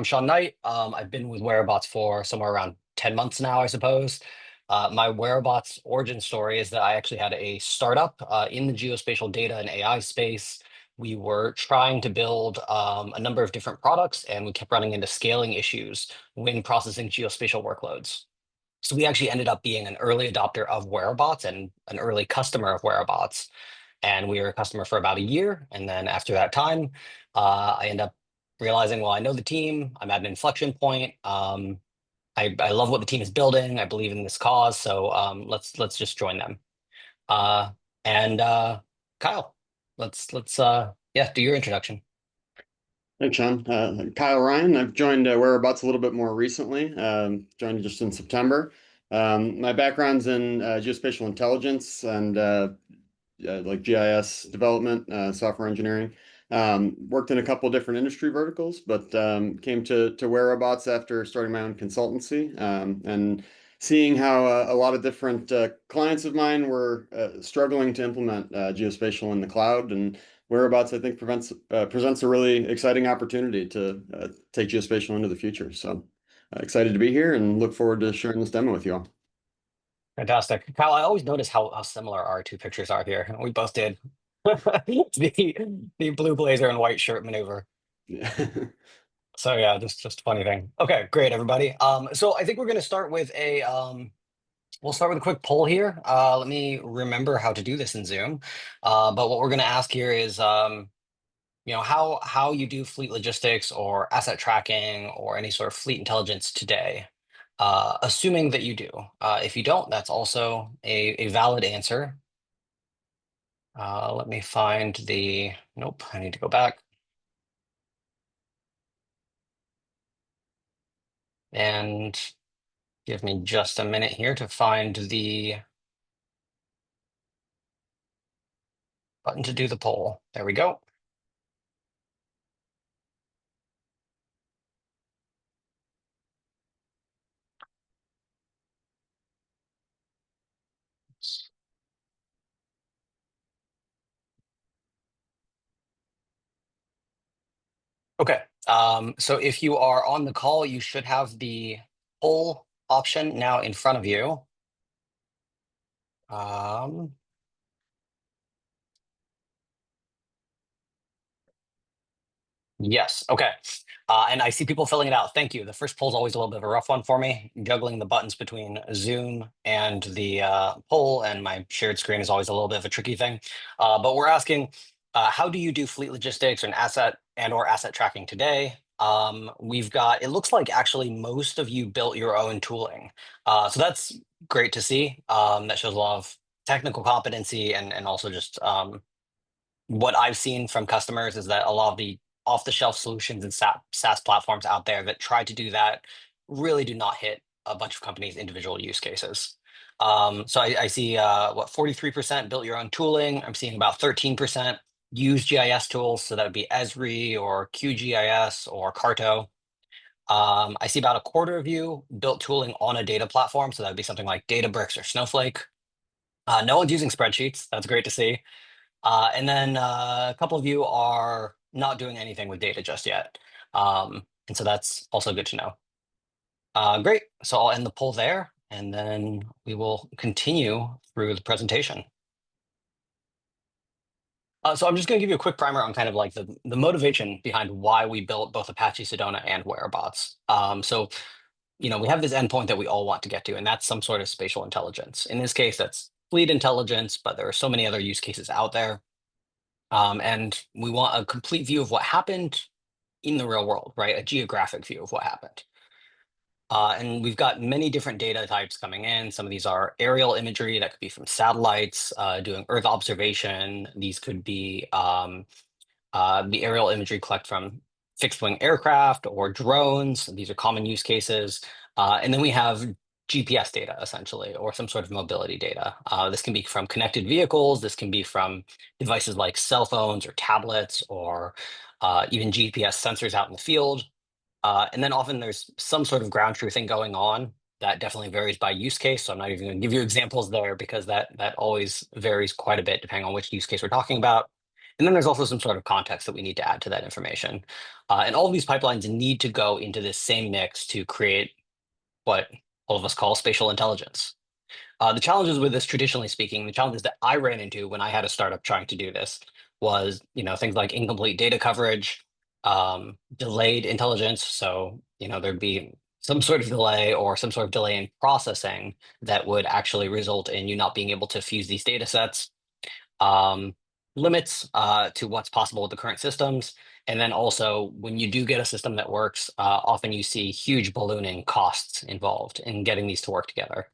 I'm Sean Knight. I've been with Wherobots for somewhere around 10 months now, I suppose. My Wherobots origin story is that I actually had a startup in the geospatial data and AI space. We were trying to build a number of different products, and we kept running into scaling issues when processing geospatial workloads. So we actually ended up being an early adopter of Wherobots and an early customer of Wherobots. And we were a customer for about a year. And then after that time, I end up realizing, well, I know the team. I'm at an inflection point. I love what the team is building. I believe in this cause. So let's just join them. Uh, and Kyle, let's yeah, do your introduction. Thanks, Sean. Kyle Ryan. I've joined Whereabouts a little bit more recently. Joined just in September. My background's in geospatial intelligence and like GIS development, software engineering. Worked in a couple different industry verticals, but came to Whereabouts after starting my own consultancy and seeing how a lot of different clients of mine were struggling to implement geospatial in the cloud. And Whereabouts, I think, presents a really exciting opportunity to take geospatial into the future. So excited to be here and look forward to sharing this demo with you all. Fantastic. Kyle, I always notice how similar our two pictures are here. We both did the blue blazer and white shirt maneuver. Yeah. So yeah, just a funny thing. Okay, great, everybody. So I think we're gonna start with we'll start with a quick poll here. Let me remember how to do this in Zoom. But what we're gonna ask here is, how you do fleet logistics or asset tracking or any sort of fleet intelligence today. Assuming that you do. If you don't, that's also a valid answer. Let me find nope, I need to go back. And give me just a minute here to find the button to do the poll. There we go. Okay. So if you are on the call, you should have the poll option now in front of you. Um, yes. Okay. And I see people filling it out. Thank you. The first poll is always a little bit of a rough one for me. Juggling the buttons between Zoom and the poll and my shared screen is always a little bit of a tricky thing. But we're asking, how do you do fleet logistics and or asset tracking today? We've got, it looks like actually most of you built your own tooling. So that's great to see. That shows a lot of technical competency and also just what I've seen from customers is that a lot of the off-the-shelf solutions and SaaS platforms out there that try to do that really do not hit a bunch of companies' individual use cases. So I see 43% built your own tooling. I'm seeing about 13% use GIS tools. So that would be Esri or QGIS or Carto. I see about a quarter of you built tooling on a data platform. So that would be something like Databricks or Snowflake. No one's using spreadsheets. That's great to see. And then a couple of you are not doing anything with data just yet. And so that's also good to know. Great. So I'll end the poll there, and then we will continue through the presentation. So I'm just going to give you a quick primer on kind of like the motivation behind why we built both Apache Sedona and Wherobots. So, we have this endpoint that we all want to get to, and that's some sort of spatial intelligence. In this case, that's fleet intelligence, but there are so many other use cases out there. And we want a complete view of what happened in the real world, right? A geographic view of what happened. And we've got many different data types coming in. Some of these are aerial imagery that could be from satellites doing Earth observation. These could be the aerial imagery collect from fixed wing aircraft or drones. These are common use cases. And then we have GPS data, essentially, or some sort of mobility data. This can be from connected vehicles. This can be from devices like cell phones or tablets or even GPS sensors out in the field. And then often there's some sort of ground truthing going on that definitely varies by use case. So I'm not even going to give you examples there because that always varies quite a bit depending on which use case we're talking about. And then there's also some sort of context that we need to add to that information. And all of these pipelines need to go into this same mix to create what all of us call spatial intelligence. The challenges with this, traditionally speaking, the challenges that I ran into when I had a startup trying to do this was, things like incomplete data coverage, delayed intelligence. So, there'd be some sort of delay or some sort of delay in processing that would actually result in you not being able to fuse these data sets, um, limits to what's possible with the current systems. And then also, when you do get a system that works, often you see huge ballooning costs involved in getting these to work together.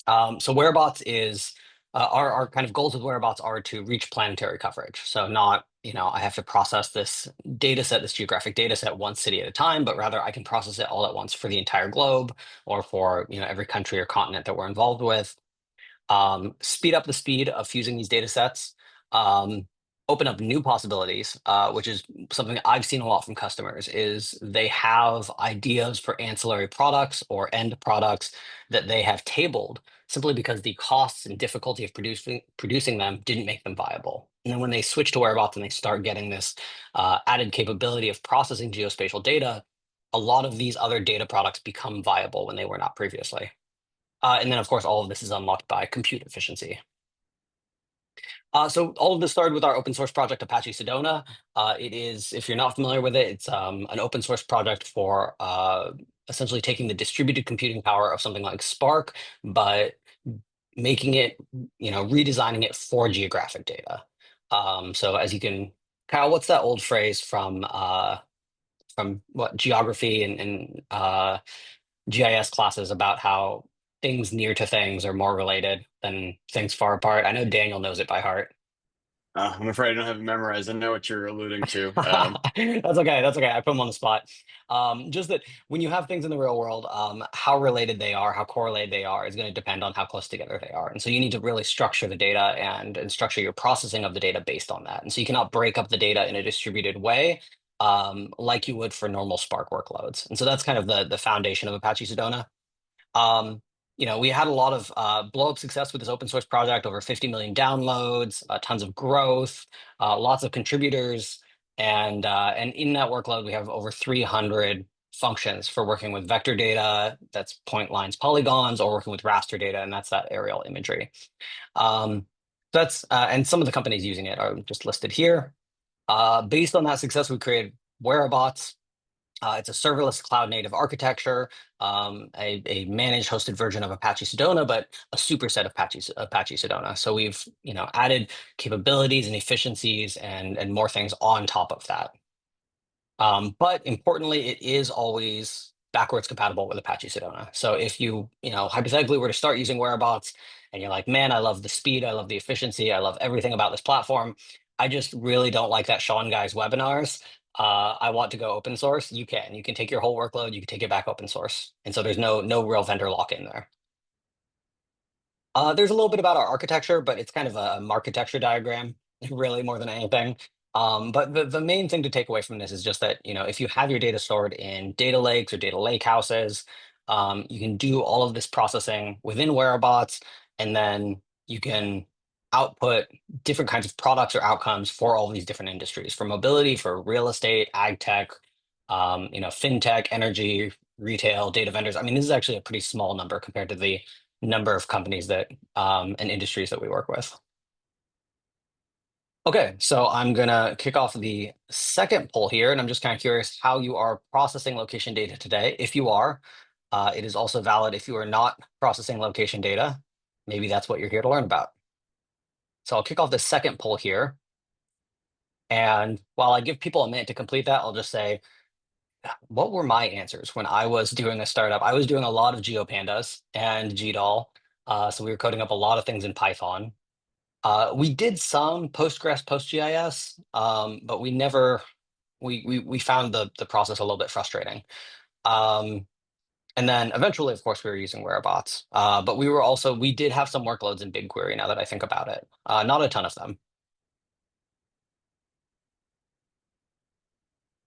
So Wherobots is our kind of goals with Wherobots are to reach planetary coverage. So not, I have to process this data set, this geographic data set, one city at a time, but rather I can process it all at once for the entire globe or for, every country or continent that we're involved with. Speed up the speed of fusing these data sets, um, open up new possibilities, which is something that I've seen a lot from customers, is they have ideas for ancillary products or end products that they have tabled simply because the costs and difficulty of producing them didn't make them viable. And then when they switch to Whereabouts and they start getting this added capability of processing geospatial data, a lot of these other data products become viable when they were not previously. And then, of course, all of this is unlocked by compute efficiency. So all of this started with our open source project, Apache Sedona. It is, if you're not familiar with it, it's an open source project for essentially taking the distributed computing power of something like Spark, but making it, redesigning it for geographic data. So as you can, Kyle, what's that old phrase from what geography and GIS classes about how things near to things are more related than things far apart? I know Daniel knows it by heart. I'm afraid I don't have it memorized. I know what you're alluding to. That's okay. That's okay. I put him on the spot. Just that when you have things in the real world, how related they are, how correlated they are, is going to depend on how close together they are. And so you need to really structure the data and structure your processing of the data based on that. And so you cannot break up the data in a distributed way, like you would for normal Spark workloads. And so that's kind of the foundation of Apache Sedona. Um, we had a lot of blow up success with this open source project, over 50 million downloads, tons of growth, lots of contributors. And in that workload, we have over 300 functions for working with vector data, that's point lines, polygons, or working with raster data, and that's that aerial imagery. Um, and some of the companies using it are just listed here. Based on that success, we created Wherobots. It's a serverless cloud native architecture, a managed hosted version of Apache Sedona, but a superset of Apache Sedona. So we've added capabilities and efficiencies and more things on top of that. But importantly, it is always backwards compatible with Apache Sedona. So if you hypothetically were to start using Whereabouts and you're like, man, I love the speed, I love the efficiency, I love everything about this platform. I just really don't like that Sean guy's webinars. I want to go open source. You can take your whole workload, you can take it back open source. And so there's no real vendor lock-in there. There's a little bit about our architecture, but it's kind of a architecture diagram, really more than anything. But the main thing to take away from this is just that, if you have your data stored in data lakes or data lake houses, you can do all of this processing within Whereabouts, and then you can output different kinds of products or outcomes for all of these different industries, for mobility, for real estate, ag tech, fintech, energy, retail, data vendors. I mean, this is actually a pretty small number compared to the number of companies that and industries that we work with. Okay, so I'm gonna kick off the second poll here, and I'm just kind of curious how you are processing location data today. If you are, it is also valid if you are not processing location data. Maybe that's what you're here to learn about. So I'll kick off the second poll here. And while I give people a minute to complete that, I'll just say, what were my answers when I was doing a startup? I was doing a lot of GeoPandas and GDAL. So we were coding up a lot of things in Python. We did some Postgres, PostGIS, but we never we found the process a little bit frustrating. Um, and then eventually, of course, we were using Whereabouts. But we did have some workloads in BigQuery now that I think about it. Not a ton of them.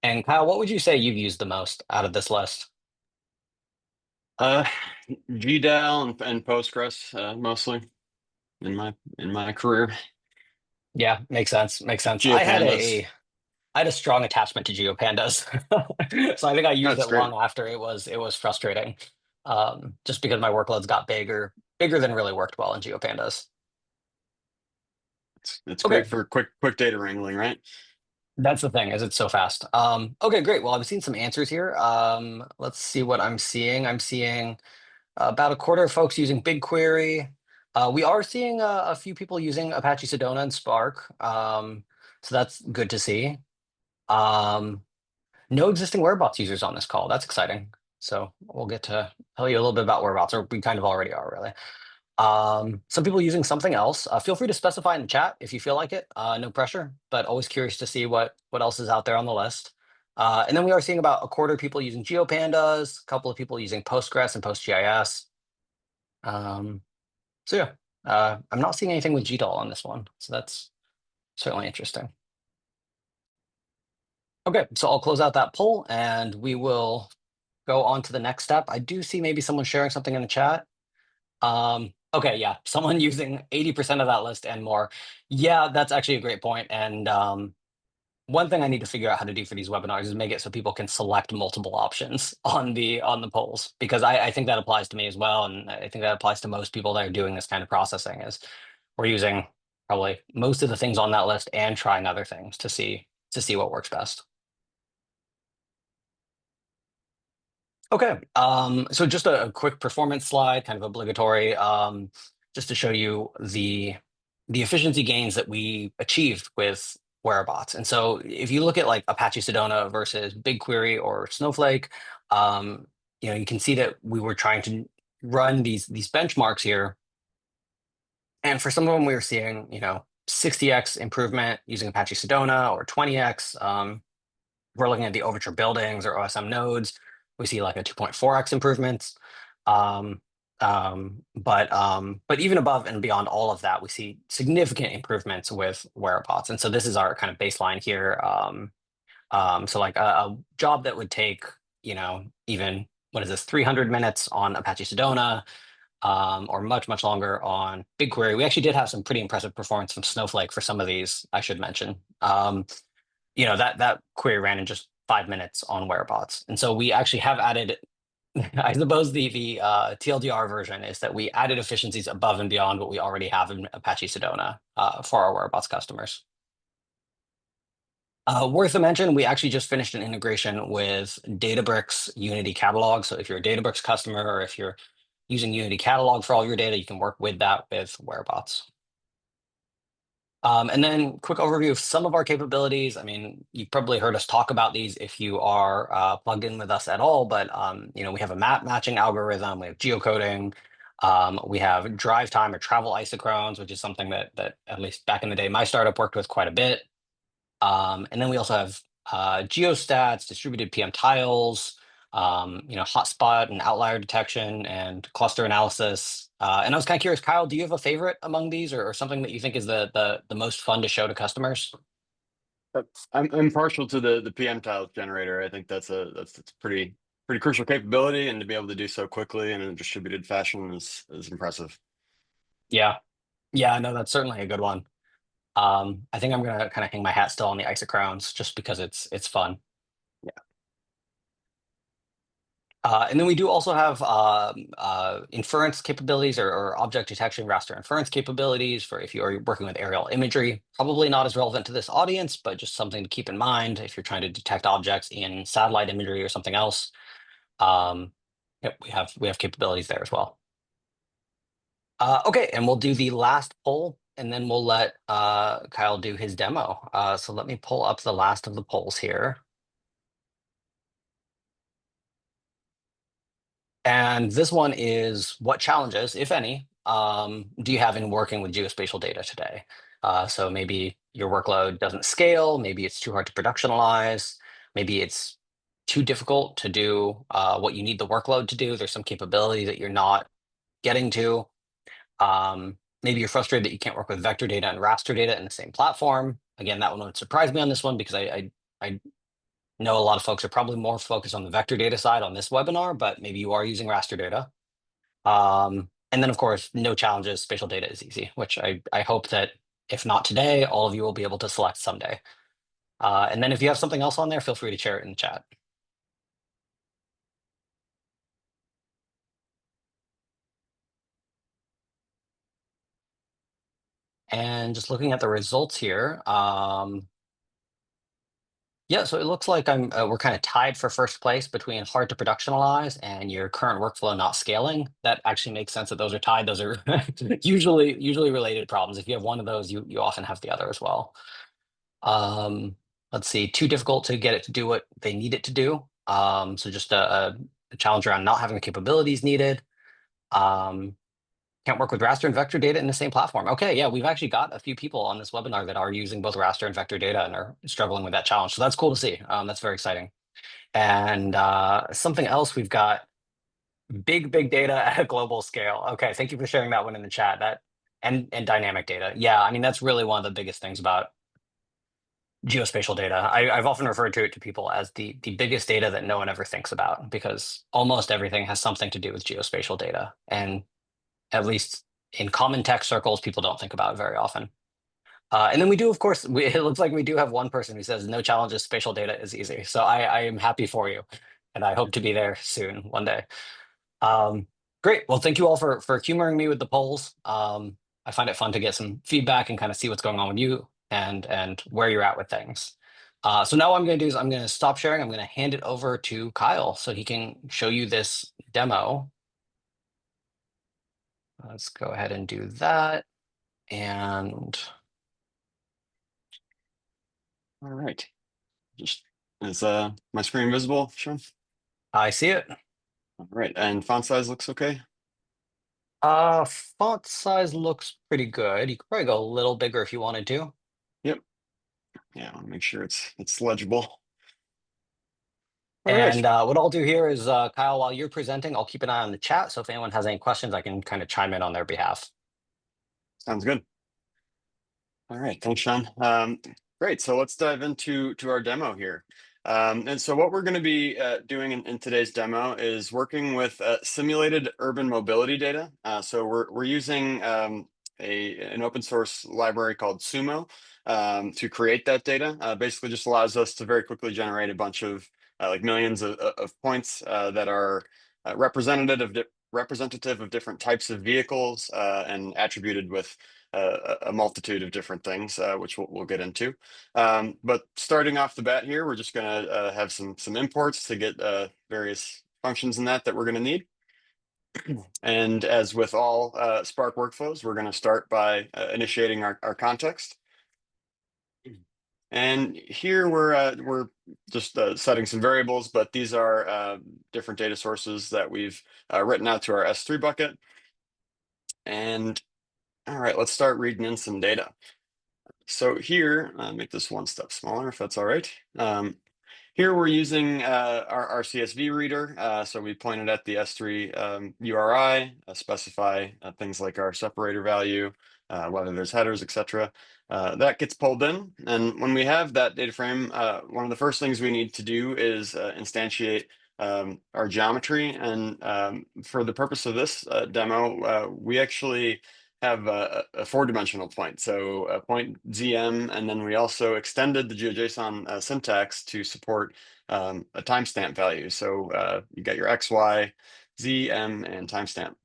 And Kyle, what would you say you've used the most out of this list? uh, GDAL and Postgres mostly in my career. Yeah, makes sense. Makes sense. GeoPandas. I had a strong attachment to GeoPandas, so I think I used That's it great. long after it was frustrating, just because my workloads got bigger than really worked well in GeoPandas. It's Okay, great for quick data wrangling, right? that's the thing, is it's so fast. Okay, great. Well, I've seen some answers here. Let's see what I'm seeing. I'm seeing about a quarter of folks using BigQuery. We are seeing a few people using Apache Sedona and Spark, so that's good to see. Um, no existing Wherobots users on this call. That's exciting. So we'll get to tell you a little bit about Wherobots, or we kind of already are, really. Some people using something else. Feel free to specify in the chat if you feel like it. No pressure, but always curious to see what else is out there on the list. And then we are seeing about a quarter of people using GeoPandas, a couple of people using Postgres and PostGIS. Um, so yeah, I'm not seeing anything with GDAL on this one, so that's certainly interesting. Okay, so I'll close out that poll and we will go on to the next step. I do see maybe someone sharing something in the chat. Okay, yeah, someone using 80% of that list and more. Yeah, that's actually a great point. And one thing I need to figure out how to do for these webinars is make it so people can select multiple options on the polls, because I think that applies to me as well, and I think that applies to most people that are doing this kind of processing. Is we're using probably most of the things on that list and trying other things to see what works best. Okay, so just a quick performance slide, kind of obligatory, just to show you the efficiency gains that we achieved with Wherobots. And so if you look at like Apache Sedona versus BigQuery or Snowflake, you can see that we were trying to run these benchmarks here. And for some of them, we were seeing, 60x improvement using Apache Sedona or 20x. We're looking at the Overture buildings or OSM nodes, we see like a 2.4x improvements. Um, but even above and beyond all of that, we see significant improvements with Wherobots. And so this is our kind of baseline here. So like a job that would take, even what is this, 300 minutes on Apache Sedona, or much longer on BigQuery. We actually did have some pretty impressive performance from Snowflake for some of these, I should mention. That query ran in just 5 minutes on Wherobots. And so we actually have added, I suppose the TLDR version is that we added efficiencies above and beyond what we already have in Apache Sedona for our Wherobots customers. Worth a mention, we actually just finished an integration with Databricks Unity Catalog. So if you're a Databricks customer or if you're using Unity Catalog for all your data, you can work with that with Wherobots. And then quick overview of some of our capabilities. I mean, you've probably heard us talk about these if you are plugged in with us at all, but we have a map matching algorithm, we have geocoding, we have drive time or travel isochrones, which is something that at least back in the day, my startup worked with quite a bit. And then we also have geostats, distributed PM tiles, hotspot and outlier detection and cluster analysis. And I was kind of curious, Kyle, do you have a favorite among these, or something that you think is the most fun to show to customers? I'm partial to the PM tiles generator. I think that's pretty crucial capability, and to be able to do so quickly in a distributed fashion is impressive. Yeah, yeah, no, that's certainly a good one. I think I'm gonna kind of hang my hat still on the isochrons just because it's fun. And then we do also have inference capabilities or object detection raster inference capabilities for if you are working with aerial imagery. Probably not as relevant to this audience, but just something to keep in mind if you're trying to detect objects in satellite imagery or something else. Um, yep, we have capabilities there as well. Okay, and we'll do the last poll, and then we'll let Kyle do his demo. So let me pull up the last of the polls here. And this one is, what challenges, if any, do you have in working with geospatial data today? So maybe your workload doesn't scale, maybe it's too hard to productionalize, maybe it's too difficult to do what you need the workload to do. There's some capability that you're not getting to. Maybe you're frustrated that you can't work with vector data and raster data in the same platform. Again, that one would surprise me on this one because I know a lot of folks are probably more focused on the vector data side on this webinar, but maybe you are using raster data. And then, of course, no challenges. Spatial data is easy, which I hope that If not today, all of you will be able to select someday. And then if you have something else on there, feel free to share it in the chat. And just looking at the results here, yeah, so it looks like we're kind of tied for first place between hard to productionalize and your current workflow not scaling. That actually makes sense that those are tied. Those are usually related problems. If you have one of those, you often have the other as well. Let's see, too difficult to get it to do what they need it to do. So just a challenge around not having the capabilities needed. Um, can't work with raster and vector data in the same platform. Okay, yeah, we've actually got a few people on this webinar that are using both raster and vector data and are struggling with that challenge. So that's cool to see. That's very exciting. And something else, we've got big data at a global scale. Okay, thank you for sharing that one in the chat. That and dynamic data. Yeah, I mean, that's really one of the biggest things about geospatial data. I've often referred to it to people as the biggest data that no one ever thinks about, because almost everything has something to do with geospatial data. And at least in common tech circles, people don't think about it very often. And then we do, of course, it looks like we do have one person who says no challenges, spatial data is easy. So I am happy for you, and I hope to be there soon, one day. Um, great. Well, thank you all for humoring me with the polls. I find it fun to get some feedback and kind of see what's going on with you and where you're at with things. So now what I'm going to do is I'm going to stop sharing. I'm going to hand it over to Kyle so he can show you this demo. Let's go ahead and do that. And All right. Just is my screen visible, Sean? I see it. All right, and font size looks okay. Font size looks pretty good. You could probably go a little bigger if you wanted to. Yep. Yeah, I want to make sure it's legible. All right. And what I'll do here is, Kyle, while you're presenting, I'll keep an eye on the chat. So if anyone has any questions, I can kind of chime in on their behalf. Sounds good. All right, thanks, Sean. Great, so let's dive into our demo here. And so what we're going to be doing in today's demo is working with simulated urban mobility data. So we're using an open source library called Sumo to create that data. Basically just allows us to very quickly generate a bunch of like millions of points that are representative of different types of vehicles and attributed with a multitude of different things, which we'll get into. But starting off the bat here, we're just going to have some imports to get various functions in that we're going to need. And as with all Spark workflows, we're going to start by initiating our context. And here we're just setting some variables, but these are different data sources that we've written out to our S3 bucket. And all right, let's start reading in some data. So here, make this one step smaller if that's all right. Here we're using our CSV reader. So we pointed at the S3 URI, specify things like our separator value, whether there's headers, etc. That gets pulled in. And when we have that data frame, one of the first things we need to do is instantiate our geometry. And for the purpose of this demo, we actually have a four-dimensional point. So a point ZM, and then we also extended the GeoJSON syntax to support a timestamp value. So you got your X, Y, Z, M, and timestamp.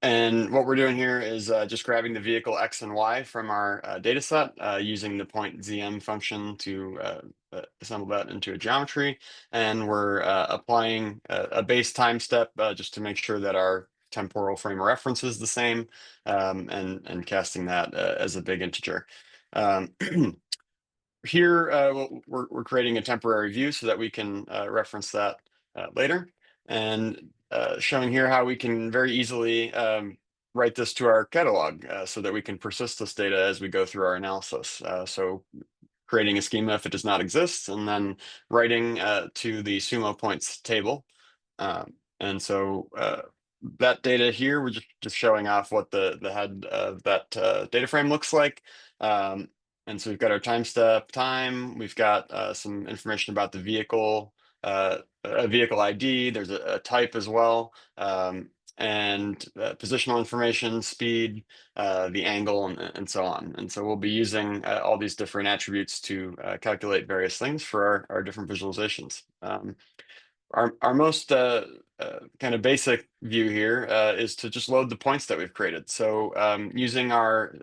And what we're doing here is just grabbing the vehicle X and Y from our data set, using the point ZM function to assemble that into a geometry. And we're applying a base time step just to make sure that our temporal frame of reference is the same, and casting that as a big integer. Here, we're creating a temporary view so that we can reference that later, and showing here how we can very easily write this to our catalog so that we can persist this data as we go through our analysis. So creating a schema if it does not exist, and then writing to the sumo points table. And so that data here, we're just showing off what the head of that data frame looks like. And so we've got our time step time, we've got some information about the vehicle, a vehicle ID, there's a type as well. and positional information, speed, the angle, and so on. And so we'll be using all these different attributes to calculate various things for our different visualizations. Our most kind of basic view here is to just load the points that we've created. So using our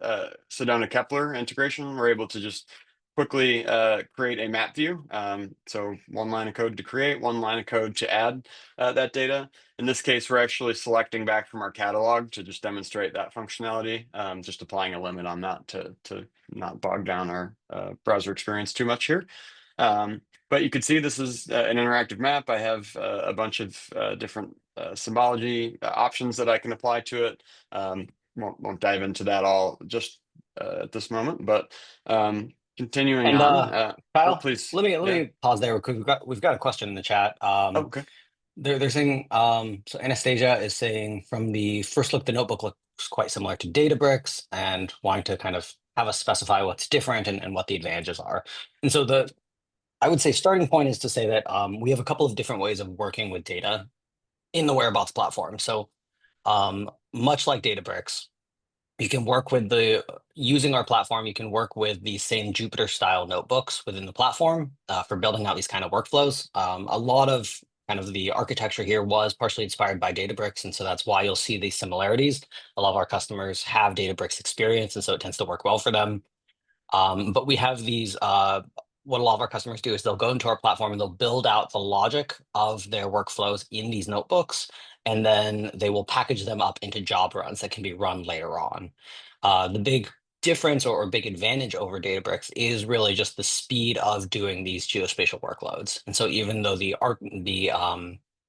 Sedona Kepler integration, we're able to just quickly create a map view. So one line of code to create, one line of code to add that data. In this case, we're actually selecting back from our catalog to just demonstrate that functionality, just applying a limit on that to not bog down our browser experience too much here. But you can see this is an interactive map. I have a bunch of different symbology options that I can apply to it. Won't dive into that all just at this moment, but continuing And on. Oh, Kyle, please. let Yeah. me pause there because we've got a question in the chat. Oh, okay. They're saying so Anastasia is saying from the first look, the notebook looks quite similar to Databricks and wanting to kind of have us specify what's different and what the advantages are. And so the I would say starting point is to say that we have a couple of different ways of working with data in the Wherobots platform. So much like Databricks, you can work with the using our platform, you can work with the same Jupyter style notebooks within the platform for building out these kind of workflows. A lot of kind of the architecture here was partially inspired by Databricks, and so that's why you'll see these similarities. A lot of our customers have Databricks experience, and so it tends to work well for them. But we have these, what a lot of our customers do is they'll go into our platform and they'll build out the logic of their workflows in these notebooks, and then they will package them up into job runs that can be run later on. The big difference or big advantage over Databricks is really just the speed of doing these geospatial workloads. And so even though the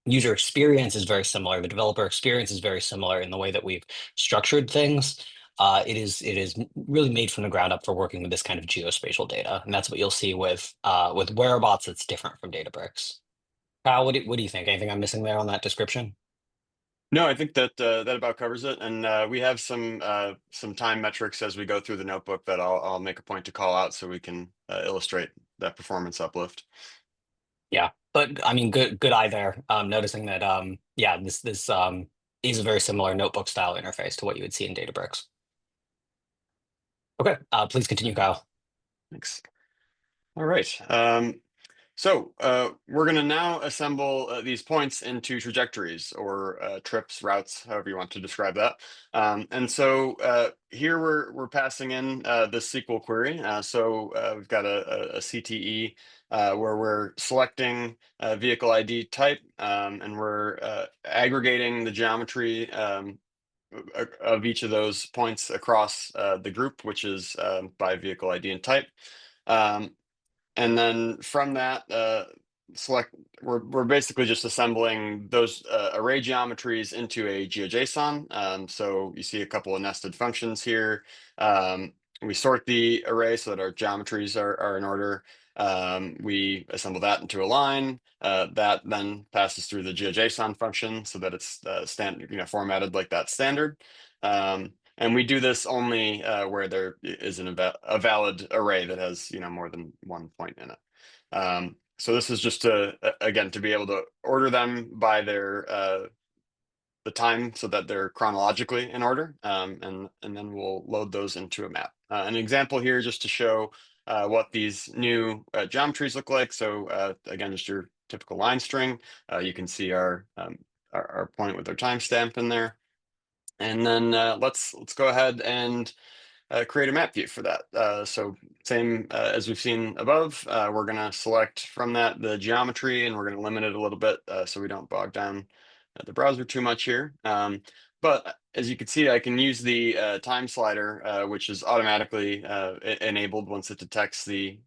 user experience is very similar, the developer experience is very similar in the way that we've structured things, it is really made from the ground up for working with this kind of geospatial data, and that's what you'll see with Wherobots. That's different from Databricks. Kyle, what do you think? Anything I'm missing there on that description? No, I think that that about covers it. And we have some time metrics as we go through the notebook that I'll make a point to call out so we can illustrate that performance uplift. Yeah, but I mean, good eye there. Noticing that, yeah, this is a very similar notebook style interface to what you would see in Databricks. Okay, please continue, Kyle. Thanks. All right. So we're going to now assemble these points into trajectories or trips, routes, however you want to describe that. And so here we're passing in this SQL query. So we've got a CTE where we're selecting a vehicle ID type, and we're aggregating the geometry of each of those points across the group, which is by vehicle ID and type. Um, and then from that, select, we're basically just assembling those array geometries into a GeoJSON. So you see a couple of nested functions here. We sort the array so that our geometries are in order. We assemble that into a line that then passes through the GeoJSON function so that it's formatted like that standard. And we do this only where there is a valid array that has more than one point in it. So this is just to again to be able to order them by their the time so that they're chronologically in order, and then we'll load those into a map. An example here just to show what these new geometries look like. So again, just your typical line string. You can see our point with our timestamp in there. And then let's go ahead and create a map view for that. So same as we've seen above, we're going to select from that the geometry, and we're going to limit it a little bit so we don't bog down the browser too much here. But as you can see, I can use the time slider, which is automatically enabled once it detects the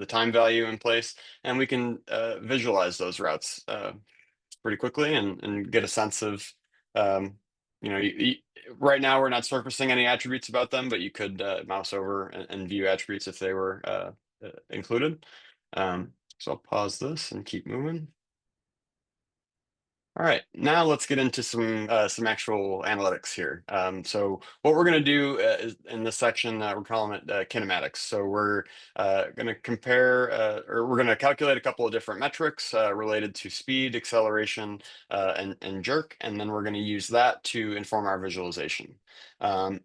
time value in place, and we can visualize those routes pretty quickly and get a sense of um, right now we're not surfacing any attributes about them, but you could mouse over and view attributes if they were included. So I'll pause this and keep moving. All right, now let's get into some actual analytics here. So what we're going to do is in this section, we're calling it kinematics. So we're going to compare, or we're going to calculate a couple of different metrics related to speed, acceleration, and jerk, and then we're going to use that to inform our visualization. Um,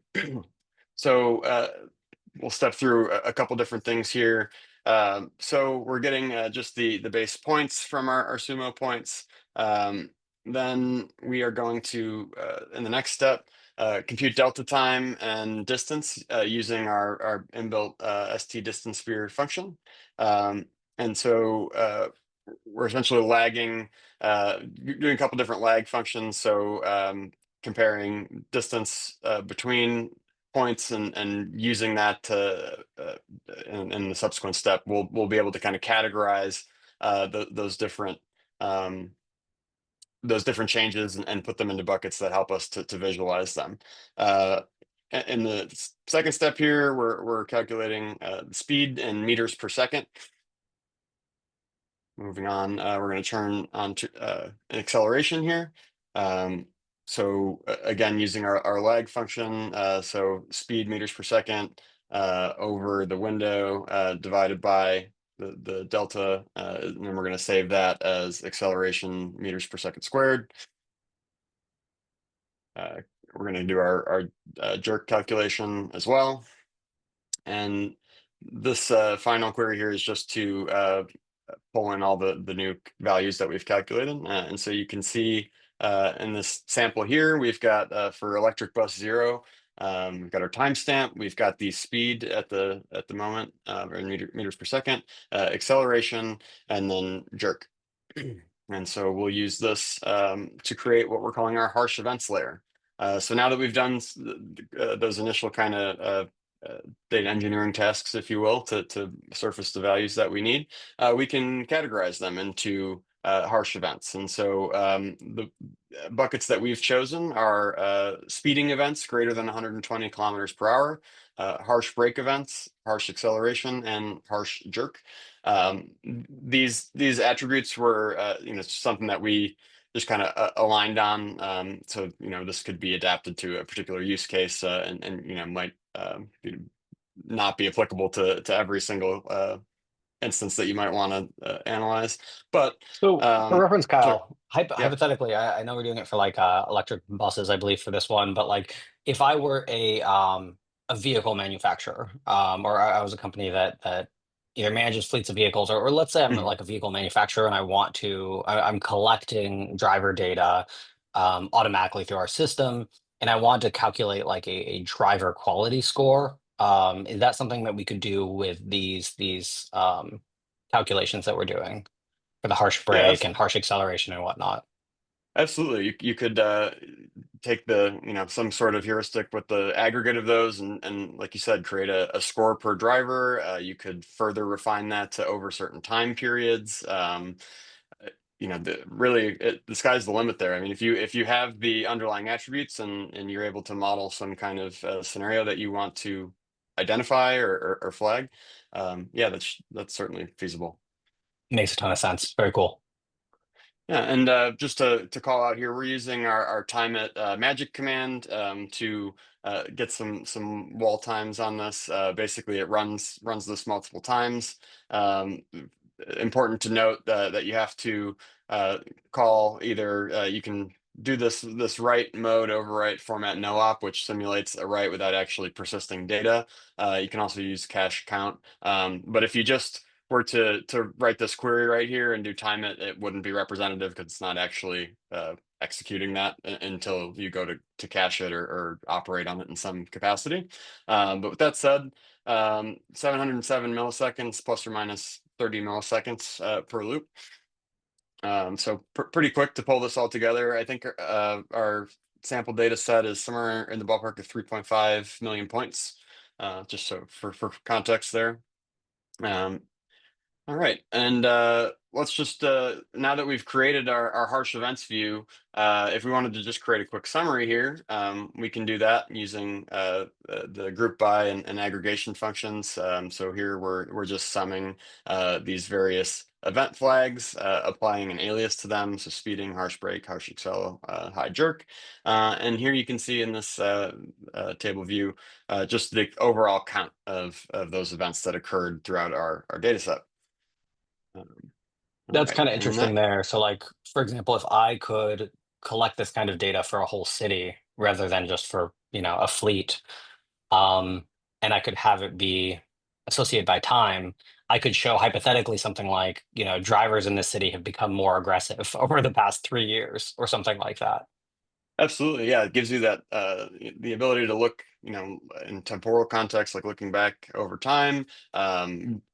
so we'll step through a couple different things here. So we're getting just the base points from our sumo points. Then we are going to, in the next step, compute delta time and distance using our inbuilt ST distance sphere function. And so we're essentially lagging, doing a couple different lag functions. So comparing distance between points and using that to in the subsequent step, we'll be able to kind of categorize um, those different changes and put them into buckets that help us to visualize them. Uh, in the second step here, we're calculating speed in meters per second. Moving on, we're going to turn on to an acceleration here. So again, using our lag function, so speed meters per second over the window divided by the delta, and then we're going to save that as acceleration meters per second squared. We're going to do our jerk calculation as well. And this final query here is just to pull in all the new values that we've calculated. And so you can see in this sample here, we've got for electric bus 0, we've got our timestamp, we've got the speed at the moment, or in meters per second, acceleration, and then jerk. And so we'll use this to create what we're calling our harsh events layer. So now that we've done those initial kind of data engineering tasks, if you will, to surface the values that we need, we can categorize them into harsh events. And so the buckets that we've chosen are speeding events greater than 120 kilometers per hour, harsh brake events, harsh acceleration, and harsh jerk. These attributes were something that we just kind of aligned on. So this could be adapted to a particular use case and might not be applicable to every single instance that you might want to analyze. But So for reference, sorry, Kyle, yeah. hypothetically, I know we're doing it for like electric buses, I believe, for this one, but like if I were a vehicle manufacturer, or I was a company that either manages fleets of vehicles, or let's say I'm Mhm. like a vehicle manufacturer and I'm collecting driver data automatically through our system, and I want to calculate like a driver quality score. Is that something that we could do with these calculations that we're doing for the harsh Yeah, brake and harsh acceleration and whatnot? absolutely. You could take the some sort of heuristic with the aggregate of those, and like you said, create a score per driver. You could further refine that to over certain time periods. The sky's the limit there. I mean, if you have the underlying attributes and you're able to model some kind of scenario that you want to identify or flag, yeah, that's certainly feasible. Makes a ton of sense. Very cool. Yeah, and just to call out here, we're using our time at magic command to get some wall times on this. Basically, it runs this multiple times. Important to note that you have to call either you can do this write mode overwrite format no op, which simulates a write without actually persisting data. You can also use cache count, but if you just were to write this query right here and do time it, it wouldn't be representative because it's not actually executing that until you go to cache it or operate on it in some capacity. But with that said, 707 milliseconds plus or minus 30 milliseconds per loop. So pretty quick to pull this all together. I think our sample data set is somewhere in the ballpark of 3.5 million points, just so for context there. All right, and let's just now that we've created our harsh events view, if we wanted to just create a quick summary here, we can do that using the group by and aggregation functions. So here we're just summing these various event flags, applying an alias to them, so speeding, harsh brake, harsh accel, high jerk. And here you can see in this table view just the overall count of those events that occurred throughout our data set. All That's right, kind of and interesting that there. So, like, for example, if I could collect this kind of data for a whole city rather than just for, a fleet, um, and I could have it be associated by time, I could show hypothetically something like, drivers in this city have become more aggressive over the past 3 years or something like that. absolutely, yeah, it gives you that the ability to look, in temporal context, like looking back over time,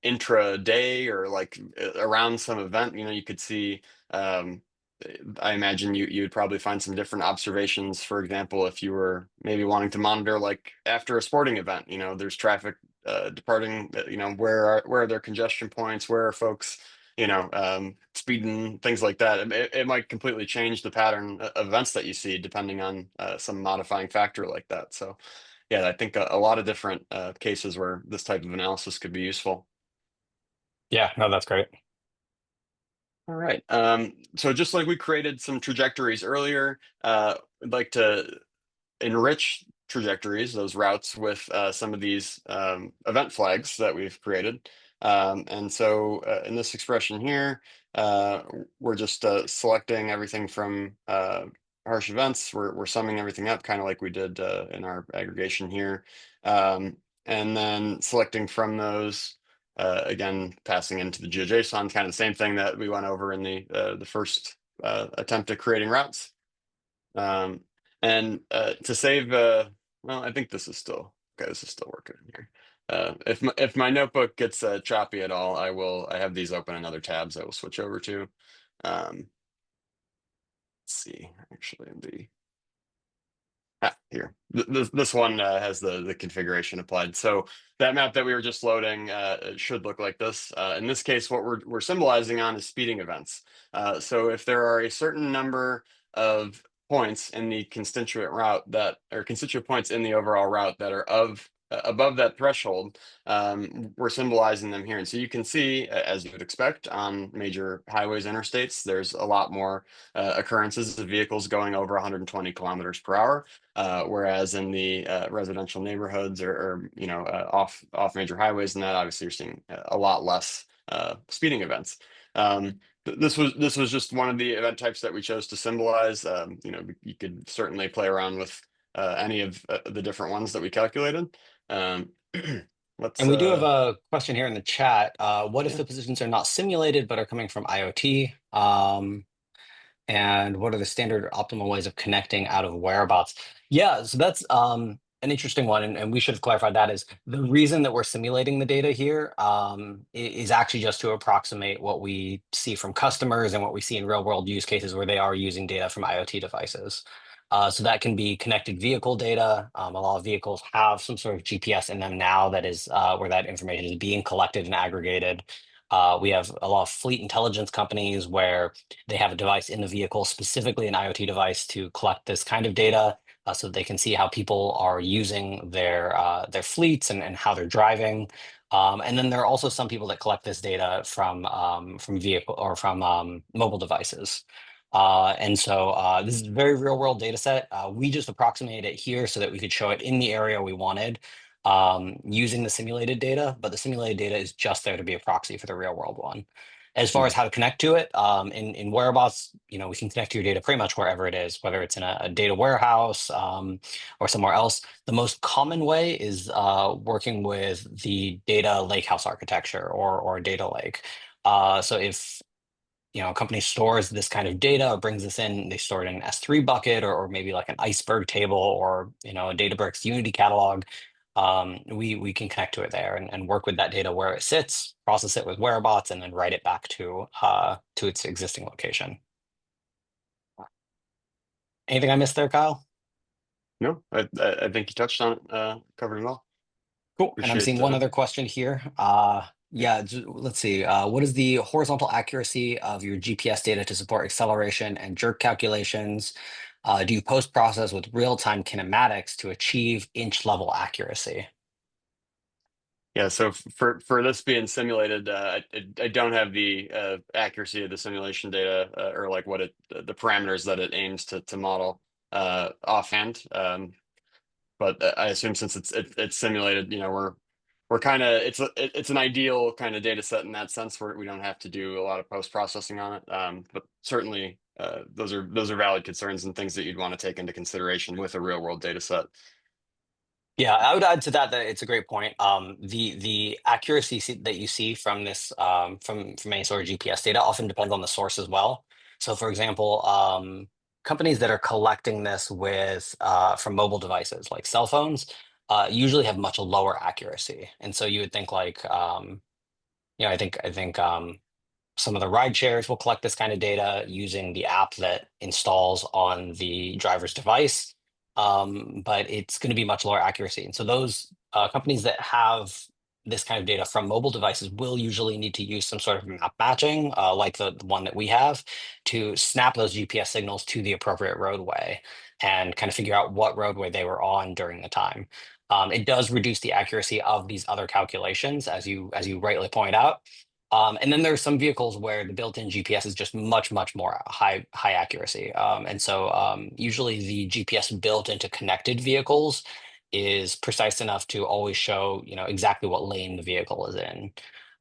intra-day or like around some event. You could see. I imagine you'd probably find some different observations. For example, if you were maybe wanting to monitor like after a sporting event, there's traffic departing. Where are there congestion points? Where are folks? Speeding, things like that. It might completely change the pattern of events that you see depending on some modifying factor like that. So, yeah, I think a lot of different cases where this type of analysis could be useful. Yeah, no, that's great. All right. So just like we created some trajectories earlier, I'd like to enrich trajectories, those routes, with some of these event flags that we've created. And so in this expression here, uh, we're just selecting everything from harsh events. We're summing everything up, kind of like we did in our aggregation here. And then selecting from those, again, passing into the GeoJSON, kind of the same thing that we went over in the first attempt at creating routes. Um, and to save, well, I think this is still okay. This is still working here. If my notebook gets choppy at all, I have these open in other tabs I will switch over to. Let's see, actually, here. This one has the configuration applied. So that map that we were just loading should look like this. In this case, what we're symbolizing on is speeding events. So if there are a certain number of points in the constituent route or constituent points in the overall route that are above that threshold, we're symbolizing them here. And so you can see, as you would expect, on major highways, interstates, there's a lot more occurrences of vehicles going over 120 kilometers per hour. Whereas in the residential neighborhoods or off major highways and that, obviously you're seeing a lot less speeding events. This was just one of the event types that we chose to symbolize. You could certainly play around with any of the different ones that we calculated. Um, let's And we do have a question here in the chat. What if yeah. the positions are not simulated but are coming from IoT? And what are the standard optimal ways of connecting out of whereabouts? Yeah, so that's an interesting one, and we should have clarified that is the reason that we're simulating the data here is actually just to approximate what we see from customers and what we see in real world use cases where they are using data from IoT devices. So that can be connected vehicle data. A lot of vehicles have some sort of GPS in them now that is where that information is being collected and aggregated. We have a lot of fleet intelligence companies where they have a device in the vehicle, specifically an IoT device, to collect this kind of data, so that they can see how people are using their fleets and how they're driving. And then there are also some people that collect this data from vehicle or from mobile devices. And so this is a very real world data set. We just approximated it here so that we could show it in the area we wanted using the simulated data, but the simulated data is just there to be a proxy for the real world one. As far as Hmm. how to connect to it, in Wherobots, we can connect to your data pretty much wherever it is, whether it's in a data warehouse or somewhere else. The most common way is working with the data lakehouse architecture or data lake. So if a company stores this kind of data or brings this in, they store it in an S3 bucket or maybe like an iceberg table or a Databricks Unity catalog. We can connect to it there and work with that data where it sits, process it with Wherobots, and then write it back to its existing location. Anything I missed there, Kyle? No, I think you touched on it, covered it all. Cool. And I'm Appreciate seeing one other question here. yeah. Yeah, let's see. What is the horizontal accuracy of your GPS data to support acceleration and jerk calculations? Do you post-process with real-time kinematics to achieve inch level accuracy? Yeah, so for this being simulated, I don't have the accuracy of the simulation data or like what it the parameters that it aims to model offhand. But I assume since it's simulated, we're kind of it's an ideal kind of data set in that sense where we don't have to do a lot of post processing on it. But certainly those are valid concerns and things that you'd want to take into consideration with a real world data set. Yeah, I would add to that that it's a great point. The accuracy that you see from this from any sort of GPS data often depends on the source as well. So, for example, companies that are collecting this with from mobile devices like cell phones usually have much lower accuracy, and so you would think like I think some of the ride shares will collect this kind of data using the app that installs on the driver's device, but it's going to be much lower accuracy. And so those companies that have this kind of data from mobile devices will usually need to use some sort of map matching, like the one that we have, to snap those GPS signals to the appropriate roadway and kind of figure out what roadway they were on during the time. It does reduce the accuracy of these other calculations, as you rightly point out. And then there's some vehicles where the built-in GPS is just much more high accuracy. And so usually the GPS built into connected vehicles is precise enough to always show, exactly what lane the vehicle is in.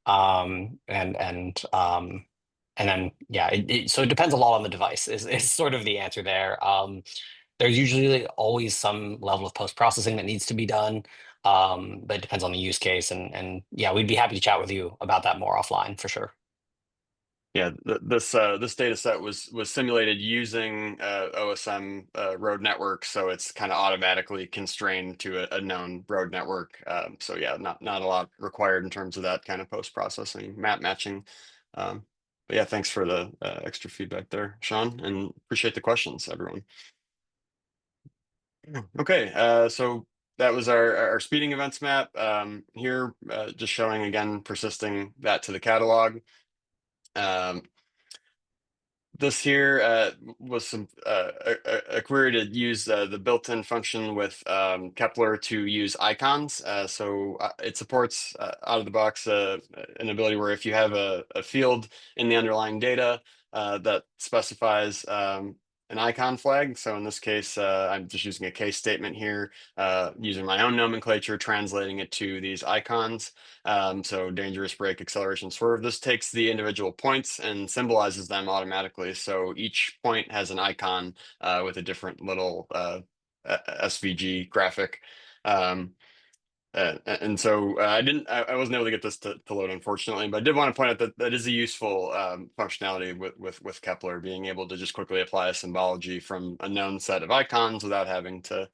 Um, and and um, and then yeah, so it depends a lot on the device is sort of the answer there. There's usually always some level of post-processing that needs to be done, but it depends on the use case. And yeah, we'd be happy to chat with you about that more offline for sure. Yeah, this data set was simulated using OSM road network, so it's kind of automatically constrained to a known road network. So yeah, not a lot required in terms of that kind of post processing, map matching. But yeah, thanks for the extra feedback there, Sean, and appreciate the questions, everyone. Okay, so that was our speeding events map. Here, just showing again, persisting that to the catalog. Um, This here was a query to use the built-in function with Kepler to use icons. So it supports out of the box an ability where if you have a field in the underlying data that specifies an icon flag. So in this case, I'm just using a case statement here, using my own nomenclature, translating it to these icons. So dangerous brake, acceleration, swerve. This takes the individual points and symbolizes them automatically. So each point has an icon with a different little SVG graphic. Um, and so I wasn't able to get this to load, unfortunately, but I did want to point out that that is a useful functionality with Kepler, being able to just quickly apply a symbology from a known set of icons without having to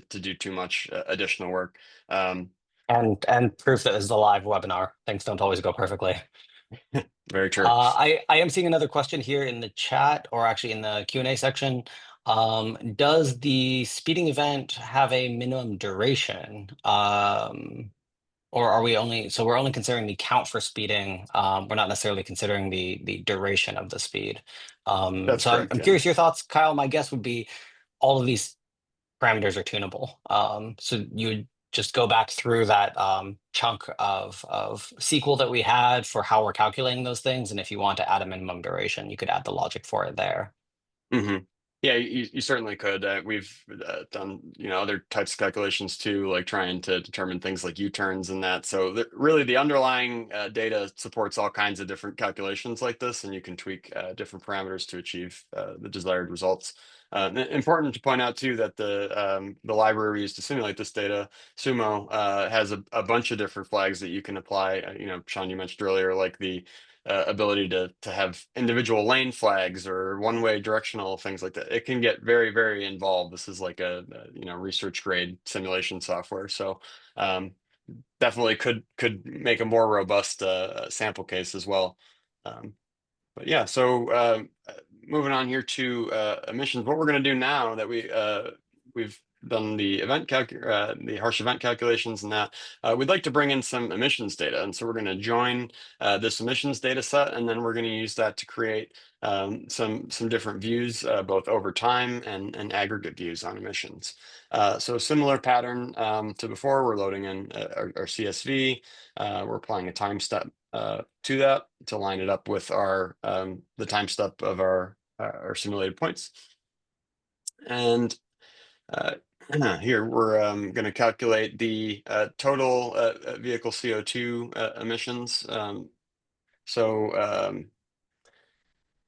do too much additional work. Um, And proof that this is a live webinar. Things don't always go perfectly. Very true. I am seeing another question here in the chat, or actually in the Q&A section. Does the speeding event have a minimum duration? Or are we only, so we're only considering the count for speeding. We're not necessarily considering the duration of the speed. That's So I'm correct. Yeah. curious your thoughts, Kyle. My guess would be all of these parameters are tunable. So you would just go back through that chunk of SQL that we had for how we're calculating those things. And if you want to add a minimum duration, you could add the logic for it there. hmm Yeah, you certainly could. We've done, other types of calculations too, like trying to determine things like U-turns and that. So really, the underlying data supports all kinds of different calculations like this, and you can tweak different parameters to achieve the desired results. Important to point out too that the library we used to simulate this data, Sumo, has a bunch of different flags that you can apply. Sean, you mentioned earlier, like the ability to have individual lane flags or one-way directional things like that. It can get very involved. This is like a research grade simulation software. So definitely could make a more robust sample case as well. But yeah, so moving on here to emissions. What we're going to do now that we've done the harsh event calculations and that, we'd like to bring in some emissions data. And so we're going to join this emissions data set, and then we're going to use that to create some different views, both over time and aggregate views on emissions. So similar pattern to before, we're loading in our CSV. We're applying a time step to that to line it up with our the time step of our simulated points. And uh, here we're going to calculate the total vehicle CO2 emissions. So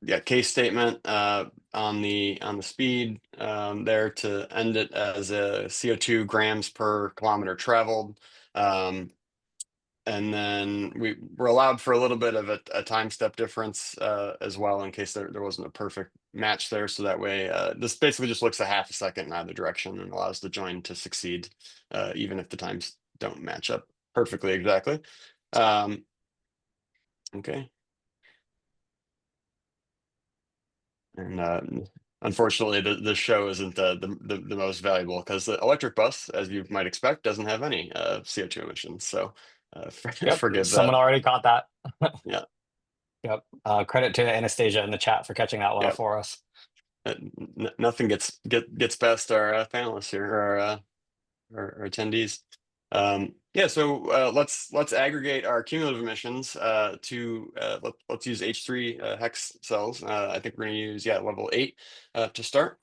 yeah, case statement on the speed there to end it as a CO2 grams per kilometer traveled. And then we're allowed for a little bit of a time step difference as well, in case there wasn't a perfect match there. So that way, this basically just looks a half a second in either direction and allows the join to succeed, even if the times don't match up perfectly exactly. Okay. And unfortunately, the show isn't the most valuable, because the electric bus, as you might expect, doesn't have any CO2 emissions. So Yep, forgive someone that. already caught that. Yeah. Yep. Credit to Anastasia in the chat for catching that one Yeah. for us. Nothing gets past our panelists here, our attendees. Yeah, so let's aggregate our cumulative emissions to let's use H3 hex cells. I think we're going to use level 8 to start.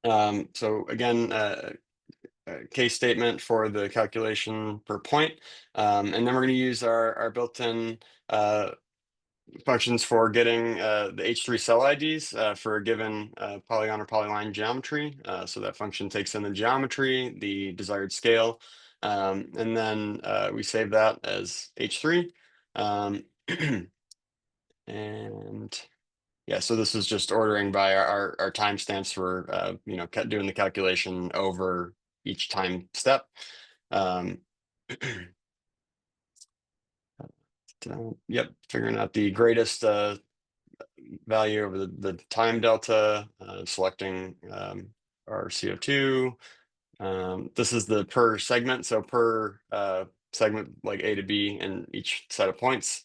So again, case statement for the calculation per point, and then we're going to use our built-in functions for getting the H3 cell IDs for a given polygon or polyline geometry. So that function takes in the geometry, the desired scale, and then we save that as H3. And yeah, so this is just ordering by our timestamps for doing the calculation over each time step. Yep, figuring out the greatest value over the time delta, selecting our CO2. This is the per segment, so per segment, like A to B in each set of points,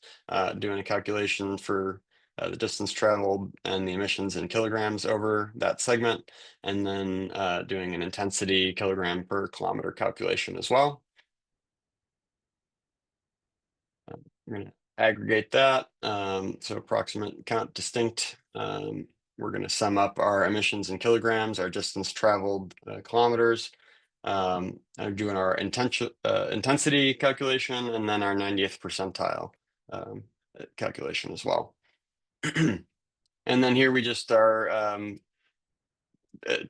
doing a calculation for the distance traveled and the emissions in kilograms over that segment, and then doing an intensity kilogram per kilometer calculation as well. We're going to aggregate that. So approximate count distinct. We're going to sum up our emissions in kilograms, our distance traveled kilometers, and doing our intensity calculation, and then our 90th percentile calculation as well. And then here we just are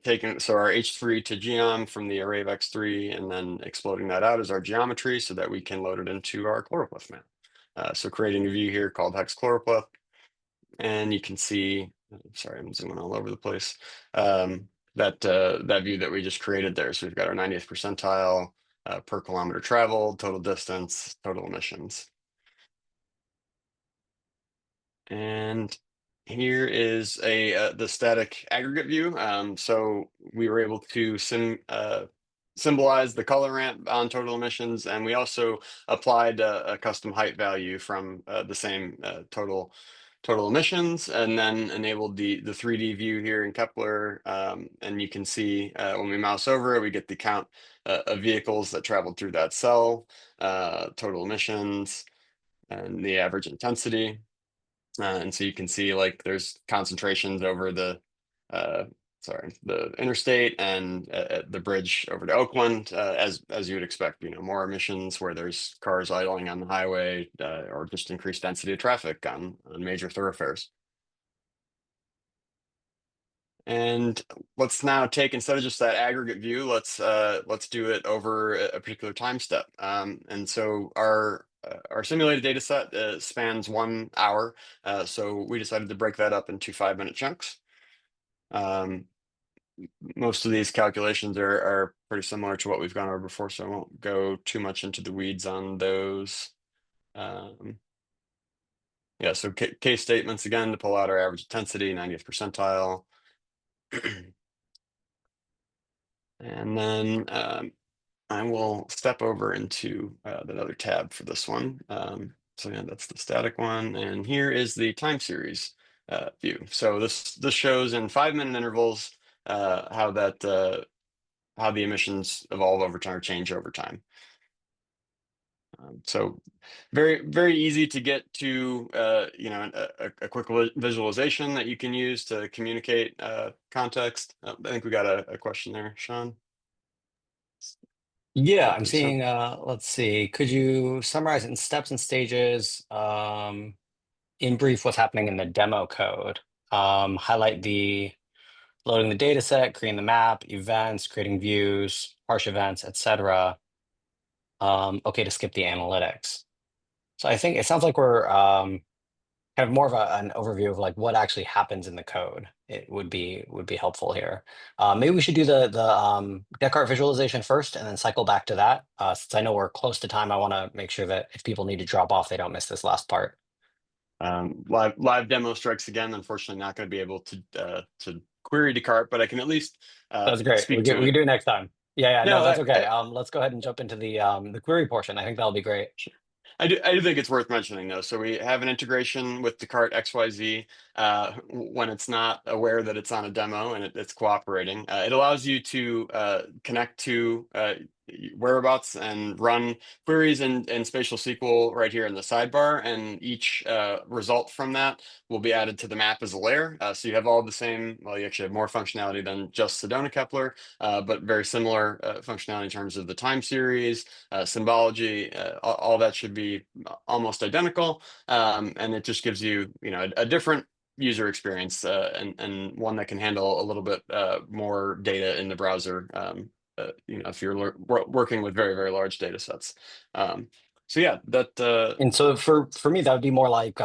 taking our H3 to geom from the array of X3, and then exploding that out as our geometry so that we can load it into our choropleth map. So creating a view here called hex choropleth, and you can see, sorry, I'm zooming all over the place, that view that we just created there. So we've got our 90th percentile per kilometer traveled, total distance, total emissions. And here is the static aggregate view. So we were able to symbolize the color ramp on total emissions, and we also applied a custom height value from the same total emissions, and then enabled the 3D view here in Kepler. And you can see when we mouse over it, we get the count of vehicles that traveled through that cell, total emissions, and the average intensity. And so you can see, like, there's concentrations over the interstate and the bridge over to Oakland, as you would expect. More emissions where there's cars idling on the highway, or just increased density of traffic on major thoroughfares. And let's now take, instead of just that aggregate view, let's do it over a particular time step. And so our simulated data set spans 1 hour. So we decided to break that up into 5-minute chunks. Most of these calculations are pretty similar to what we've gone over before, so I won't go too much into the weeds on those. Yeah, so case statements again to pull out our average intensity, 90th percentile. And then I will step over into that other tab for this one. So yeah, that's the static one. And here is the time series view. So this shows in 5-minute intervals how the emissions evolve over time or change over time. So very easy to get to, a quick visualization that you can use to communicate context. I think we got a question there, Sean. Yeah, I I'm believe so. seeing, let's see, could you summarize in steps and stages, in brief, what's happening in the demo code? Highlight the loading the data set, creating the map, events, creating views, harsh events, etc. Okay, to skip the analytics. So I think it sounds like we're kind of more of an overview of like what actually happens in the code. It would be helpful here. Maybe we should do the Dekart visualization first and then cycle back to that. Since I know we're close to time, I want to make sure that if people need to drop off, they don't miss this last part. Live demo strikes again. Unfortunately, not going to be able to query Descartes, but I can at least That's great. speak We to can it. do it next time. Yeah, yeah, no, No, that's okay. Let's go ahead and jump into the query portion. I think that'll be great. I do think it's worth mentioning though. So we have an integration with Descartes XYZ when it's not aware that it's on a demo and it's cooperating. It allows you to connect to Wherobots and run queries in spatial SQL right here in the sidebar, and each result from that will be added to the map as a layer. So you have all the same, well, you actually have more functionality than just Sedona Kepler, but very similar functionality in terms of the time series, symbology, all that should be almost identical. And it just gives you, a different user experience and one that can handle a little bit more data in the browser. If you're working with very large data sets. So yeah, that And so for me, that would be more like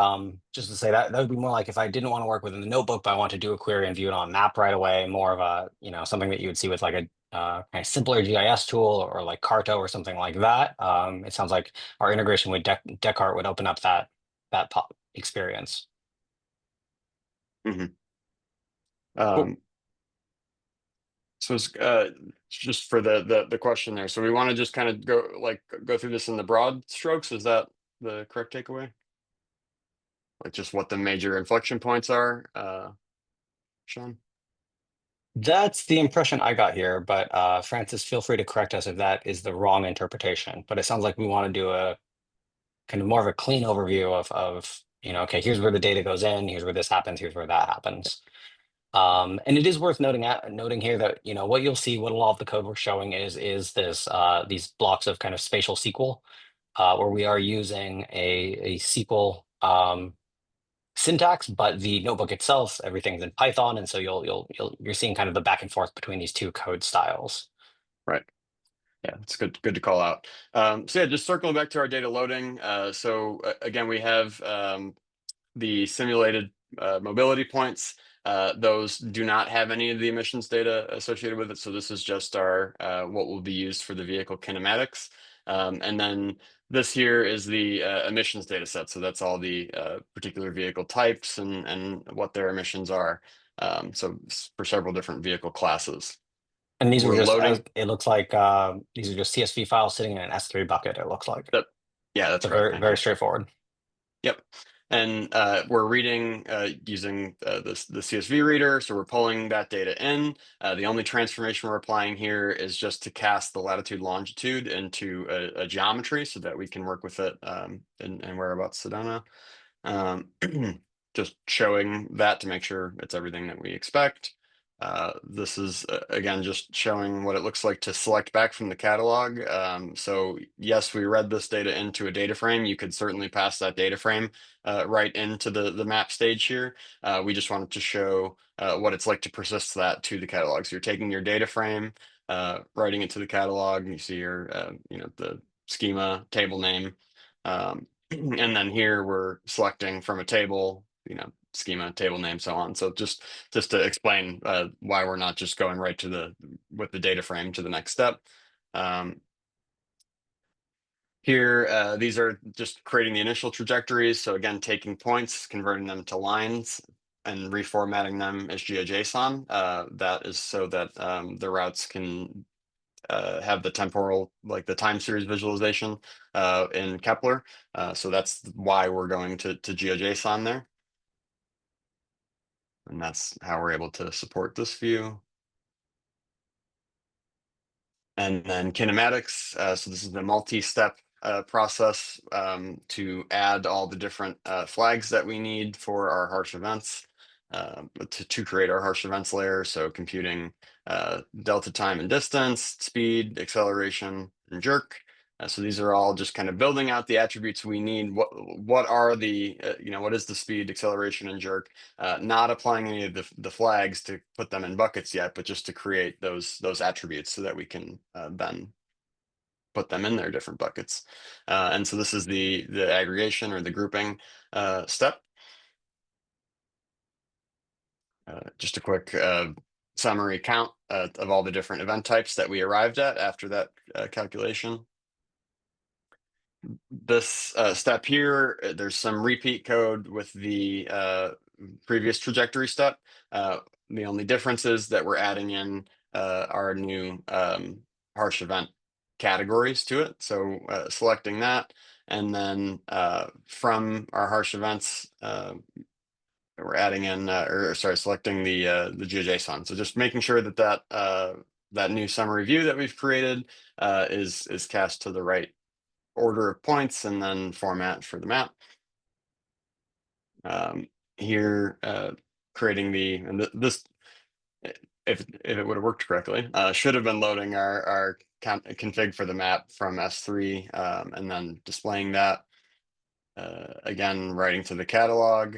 just to say that would be more like if I didn't want to work within the notebook, but I want to do a query and view it on a map right away, more of a, something that you would see with like a kind of simpler GIS tool or like Carto or something like that. It sounds like our integration with Descartes would open up that experience. mhm. Cool. um, so it's just for the question there. So we want to just kind of go through this in the broad strokes. Is that the correct takeaway? Like just what the major inflection points are, Sean? That's the impression I got here, but Francis, feel free to correct us if that is the wrong interpretation. But it sounds like we want to do a kind of more of a clean overview of okay, here's where the data goes in, here's where this happens, here's where that happens. And it is worth noting here that what you'll see, what a lot of the code we're showing is this these blocks of kind of spatial SQL, where we are using a SQL syntax, but the notebook itself, everything's in Python, and so you're seeing kind of the back and forth between these two code styles. Right. Yeah, it's good to call out. So yeah, just circling back to our data loading. Again, we have the simulated mobility points. Those do not have any of the emissions data associated with it. So this is just our what will be used for the vehicle kinematics. And then this here is the emissions data set. So that's all the particular vehicle types and what their emissions are. So for several different vehicle classes. And these were We're just, loading it looks like these are just CSV files sitting in an S3 bucket, it looks like. the, yeah, that's So right. very straightforward. Yep. And we're reading using the CSV reader. So we're pulling that data in. The only transformation we're applying here is just to cast the latitude longitude into a geometry so that we can work with it in Whereabouts Sedona. Um, just showing that to make sure it's everything that we expect. This is again just showing what it looks like to select back from the catalog. So yes, we read this data into a data frame. You could certainly pass that data frame right into the map stage here. We just wanted to show what it's like to persist that to the catalog. So you're taking your data frame, writing it to the catalog. You see your the schema table name. And then here we're selecting from a table, schema, table name, so on. So just to explain why we're not just going right to with the data frame to the next step. Um, Here, these are just creating the initial trajectories. So again, taking points, converting them to lines. and reformatting them as GeoJSON. That is so that the routes can have the temporal, like the time series visualization in Kepler. So that's why we're going to GeoJSON there. And that's how we're able to support this view. And then kinematics. So this is the multi-step process to add all the different flags that we need for our harsh events to create our harsh events layer. So computing delta time and distance, speed, acceleration, and jerk. So these are all just kind of building out the attributes we need. What are the, what is the speed, acceleration, and jerk? Not applying any of the flags to put them in buckets yet, but just to create those attributes so that we can then put them in their different buckets. And so this is the aggregation or the grouping step. Just a quick summary count of all the different event types that we arrived at after that calculation. This step here, there's some repeat code with the previous trajectory step. The only difference is that we're adding in our new harsh event categories to it. So selecting that, and then from our harsh events, we're adding in, or sorry, selecting the GeoJSON. So just making sure that that new summary view that we've created is cast to the right order of points and then format for the map. Here, creating this, if it would have worked correctly, should have been loading our config for the map from S3 and then displaying that. Again, writing to the catalog.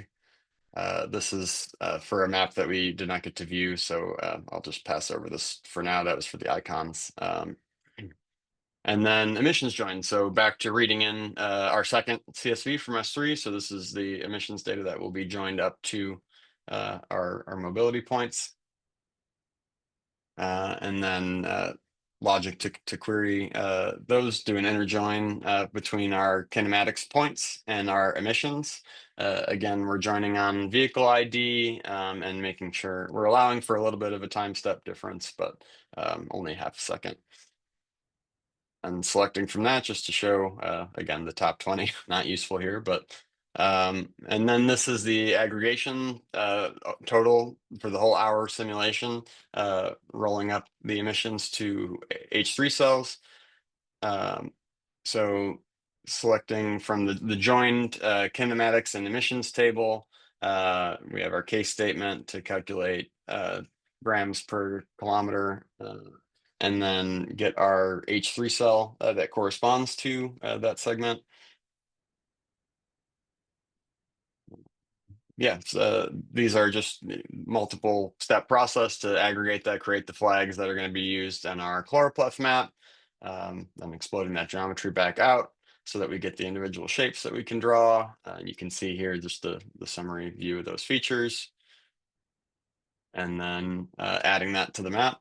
This is for a map that we did not get to view, so I'll just pass over this for now. That was for the icons. And then emissions join. So back to reading in our second CSV from S3. So this is the emissions data that will be joined up to our mobility points. And then logic to query those, do an inner join between our kinematics points and our emissions. Again, we're joining on vehicle ID and making sure we're allowing for a little bit of a time step difference, but only half a second. And selecting from that just to show, again, the top 20, not useful here, but, and then this is the aggregation total for the whole hour simulation, rolling up the emissions to H3 cells. So selecting from the joined kinematics and emissions table, we have our case statement to calculate grams per kilometer, and then get our H3 cell that corresponds to that segment. Yeah, so these are just multiple step process to aggregate that, create the flags that are going to be used in our choropleth map, then exploding that geometry back out so that we get the individual shapes that we can draw. You can see here just the summary view of those features, and then adding that to the map.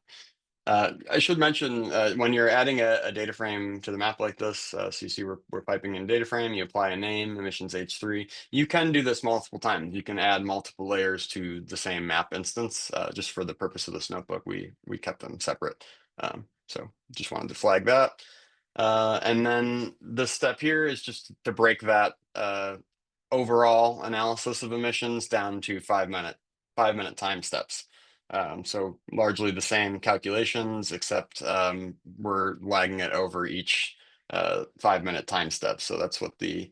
I should mention when you're adding a data frame to the map like this, so you see we're piping in data frame, you apply a name, emissions H3. You can do this multiple times. You can add multiple layers to the same map instance. Just for the purpose of this notebook, we kept them separate. So just wanted to flag that. And then this step here is just to break that overall analysis of emissions down to 5-minute time steps. So largely the same calculations, except we're lagging it over each 5-minute time step. So that's what the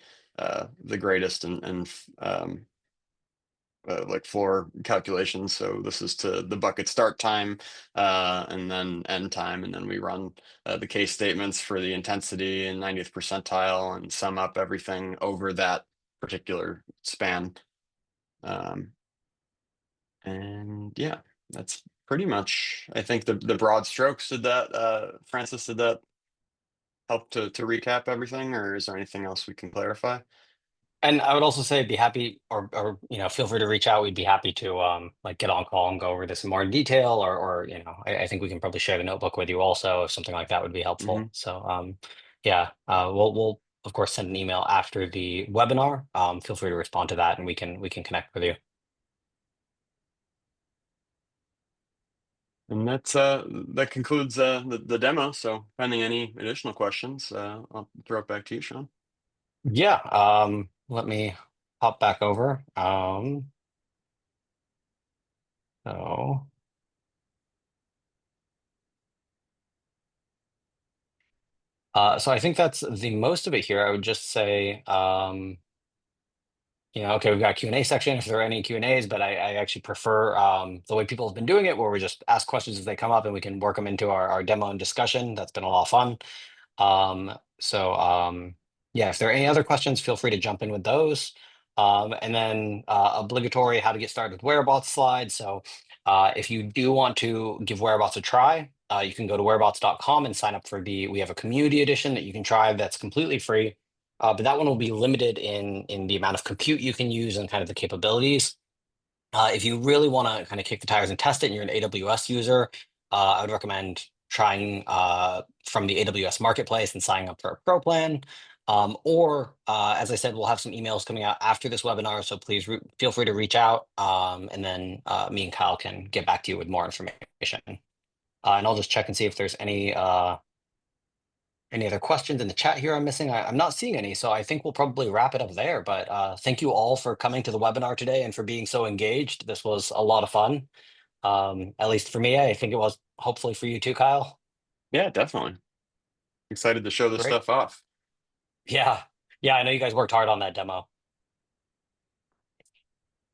greatest and like floor calculations. So this is to the bucket start time and then end time, and then we run the case statements for the intensity and 90th percentile and sum up everything over that particular span. And yeah, that's pretty much, I think, the broad strokes. Did that, Francis, did that help to recap everything, or is there anything else we can clarify? And I would also say be happy, or feel free to reach out. We'd be happy to like get on call and go over this in more detail, or I think we can probably share the notebook with you also if something like that would be helpful. Hmm. So yeah, we'll of course send an email after the webinar. Feel free to respond to that, and we can connect with you. And that concludes the demo. So pending any additional questions, I'll throw it back to you, Sean. Yeah, let me hop back over. So, so I think that's the most of it here. I would just say, okay, we've got a Q&A section if there are any Q&As, but I actually prefer the way people have been doing it, where we just ask questions as they come up and we can work them into our demo and discussion. That's been a lot of fun. So yeah, if there are any other questions, feel free to jump in with those. And then obligatory how to get started with Wherobots slide. So if you do want to give Wherobots a try, you can go to wherobots.com and sign up for we have a community edition that you can try that's completely free. But that one will be limited in the amount of compute you can use and kind of the capabilities. If you really want to kind of kick the tires and test it and you're an AWS user, I would recommend trying from the AWS marketplace and signing up for a pro plan. Or, as I said, we'll have some emails coming out after this webinar, so please feel free to reach out, and then me and Kyle can get back to you with more information. And I'll just check and see if there's any other questions in the chat here I'm missing. I'm not seeing any, so I think we'll probably wrap it up there. But thank you all for coming to the webinar today and for being so engaged. This was a lot of fun. At least for me, I think it was hopefully for you too, Kyle. Yeah, definitely. Excited to show this Great. stuff off. Yeah. Yeah, I know you guys worked hard on that demo.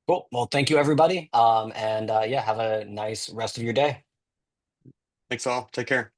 Cool. Well, thank you, everybody. And yeah, have a nice rest of your day. Thanks all. Take care.